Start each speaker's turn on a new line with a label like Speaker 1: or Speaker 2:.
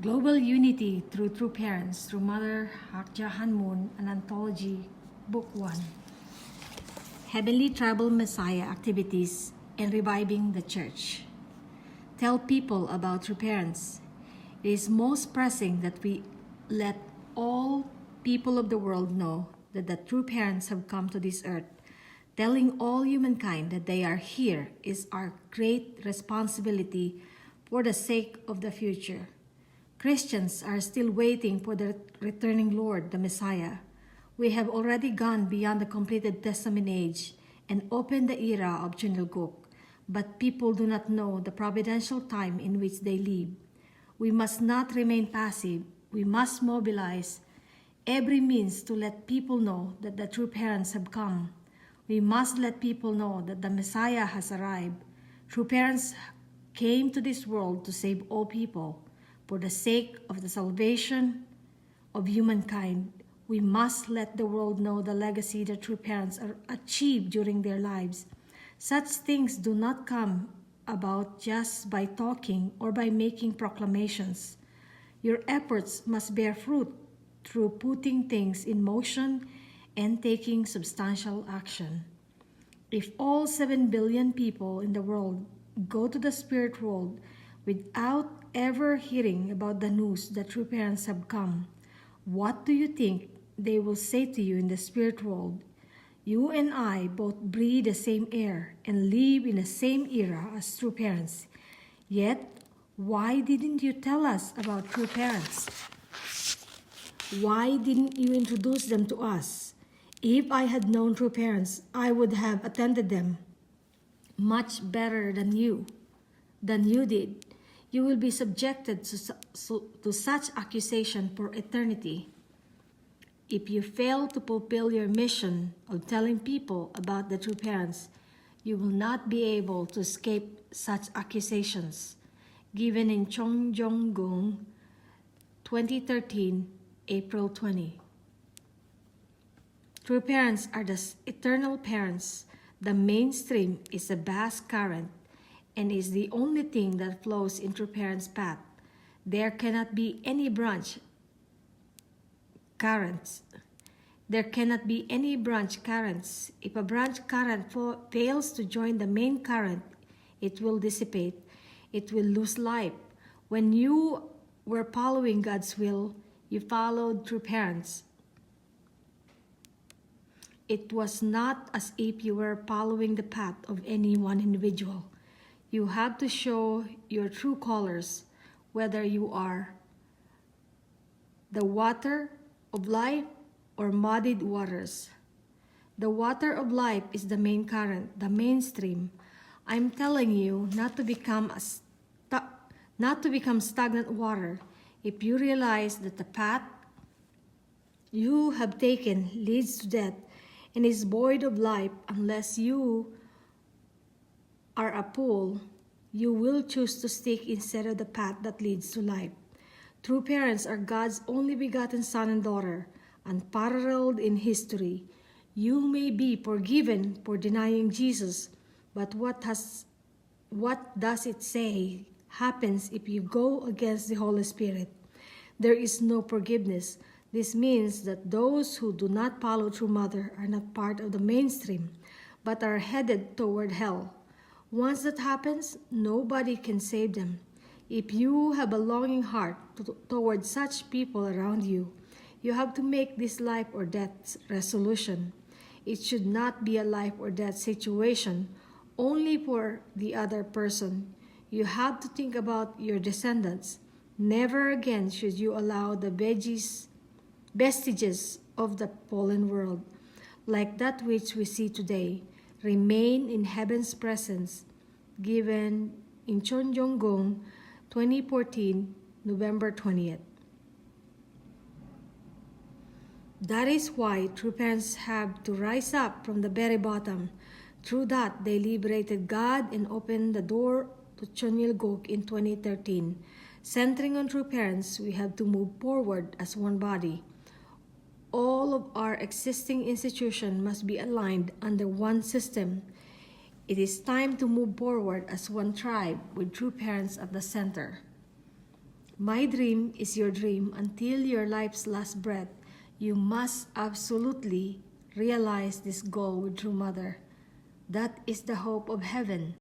Speaker 1: Global Unity Through True Parents through Mother Hak Ja Han Moon, an anthology, Book 1. Heavenly Tribal Messiah Activities and Reviving the Church. Tell people about true parents. It is most pressing that we let all people of the world know that the true parents have come to this earth. Telling all humankind that they are here is our great responsibility for the sake of the future. Christians are still waiting for the returning Lord, the Messiah. We have already gone beyond the completed Testament age and opened the era of Chunilgok, but people do not know the providential time in which they live. We must not remain passive. We must mobilize every means to let people know that the true parents have come. We must let people know that the Messiah has arrived. True parents came to this world to save all people. For the sake of the salvation of humankind, we must let the world know the legacy that true parents are achieved during their lives. Such things do not come about just by talking or by making proclamations. Your efforts must bear fruit through putting things in motion and taking substantial action. If all 7 billion people in the world go to the spirit world without ever hearing about the news that true parents have come, what do you think they will say to you in the spirit world? You and I both breathe the same air and live in the same era as true parents. Yet, why didn't you tell us about true parents? Why didn't you introduce them to us? If I had known true parents, I would have attended them much better than you did. You will be subjected to such accusation for eternity. If you fail to fulfill your mission of telling people about the true parents, you will not be able to escape such accusations. Given in Chongjong-gung, 2013, April 20. True parents are the eternal parents. The mainstream is a vast current and is the only thing that flows in true parents' path. There cannot be any branch currents. There cannot be any branch currents. If a branch current fails to join the main current, it will dissipate. It will lose life. When you were following God's will, you followed true parents. It was not as if you were following the path of any one individual. You have to show your true colors, whether you are the water of life or muddied waters. The water of life is the main current, the mainstream. I'm telling you not to become stagnant water. If you realize that the path you have taken leads to death and is void of life, unless you are a pool, you will choose to stick instead of the path that leads to life. True parents are God's only begotten son and daughter, unparalleled in history. You may be forgiven for denying Jesus, but what does it say happens if you go against the Holy Spirit? There is no forgiveness. This means that those who do not follow True Mother are not part of the mainstream, but are headed toward hell. Once that happens, nobody can save them. If you have a longing heart toward such people around you, you have to make this life or death resolution. It should not be a life or death situation only for the other person. You have to think about your descendants. Never again should you allow the vestiges of the fallen world, like that which we see today, remain in heaven's presence. Given in Chongjong-gung, 2014, November 20th. That is why true parents have to rise up from the very bottom. Through that, they liberated God and opened the door to Chunilgok in 2013. Centering on true parents, we have to move forward as one body. All of our existing institutions must be aligned under one system. It is time to move forward as one tribe with true parents at the center. My dream is your dream. Until your life's last breath, you must absolutely realize this goal with True Mother. That is the hope of heaven.